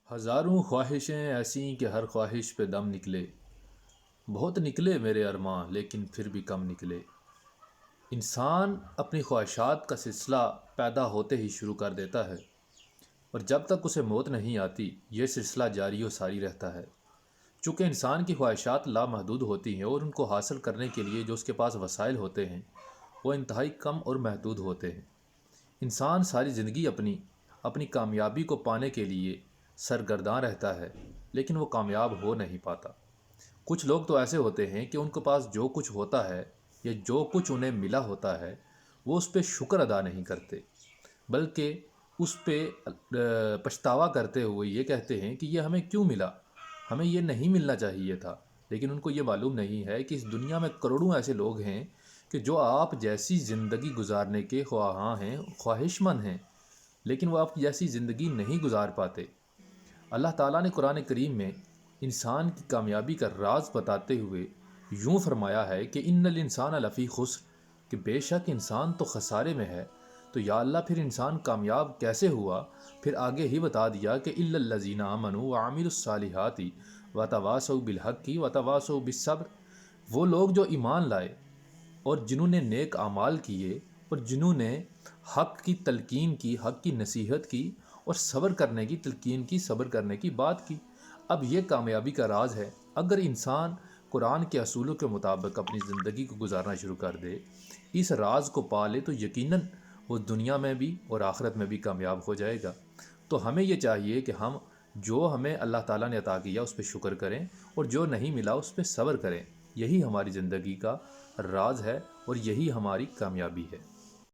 ہزاروں خواہشیں ایسی کہ ہر خواہش پہ دم نکلے، بہت نکلے میرے ارماں لیکن پھر بھی کم نکلے۔ انسان اپنی خواہشات کا سلسلہ پیدا ہوتے ہی شروع کر دیتا ہے، اور جب تک اسے موت نہیں آتی یہ سلسلہ جاری و ساری رہتا ہے۔ چونکہ انسان کی خواہشات لامحدود ہوتی ہیں اور ان کو حاصل کرنے کے لیے جو اس کے پاس وسائل ہوتے ہیں وہ انتہائی کم اور محدود ہوتے ہیں۔ انسان ساری زندگی اپنی کامیابی کو پانے کے لیے سرگرداں رہتا ہے، لیکن وہ کامیاب ہو نہیں پاتا۔ کچھ لوگ تو ایسے ہوتے ہیں کہ ان کے پاس جو کچھ ہوتا ہے یا جو کچھ انہیں ملا ہوتا ہے وہ اس پہ شکر ادا نہیں کرتے، بلکہ اس پہ پچھتاوا کرتے ہوئے یہ کہتے ہیں کہ یہ ہمیں کیوں ملا، ہمیں یہ نہیں ملنا چاہیے تھا۔ لیکن ان کو یہ معلوم نہیں ہے کہ اس دنیا میں کروڑوں ایسے لوگ ہیں کہ جو آپ جیسی زندگی گزارنے کے خواہاں ہیں، خواہش مند ہیں، لیکن وہ آپ کی جیسی زندگی نہیں گزار پاتے۔ اللہ تعالیٰ نے قرآن کریم میں انسان کی کامیابی کا راز بتاتے ہوئے یوں فرمایا ہے کہ ان الانسان لفی خسر، کہ بے شک انسان تو خسارے میں ہے۔ تو یا اللہ پھر انسان کامیاب کیسے ہوا؟ پھر آگے ہی بتا دیا کہ الا الذین آمنوا وعملوا الصالحات وتواصوا بالحق وتواصوا بالصبر، وہ لوگ جو ایمان لائے اور جنہوں نے نیک اعمال کیے اور جنہوں نے حق کی تلقین کی، حق کی نصیحت کی اور صبر کرنے کی تلقین کی، صبر کرنے کی بات کی۔ اب یہ کامیابی کا راز ہے۔ اگر انسان قرآن کے اصولوں کے مطابق اپنی زندگی کو گزارنا شروع کر دے، اس راز کو پا لے، تو یقیناً وہ دنیا میں بھی اور آخرت میں بھی کامیاب ہو جائے گا۔ تو ہمیں یہ چاہیے کہ ہم جو ہمیں اللہ تعالیٰ نے عطا کیا اس پہ شکر کریں، اور جو نہیں ملا اس پہ صبر کریں۔ یہی ہماری زندگی کا راز ہے اور یہی ہماری کامیابی ہے۔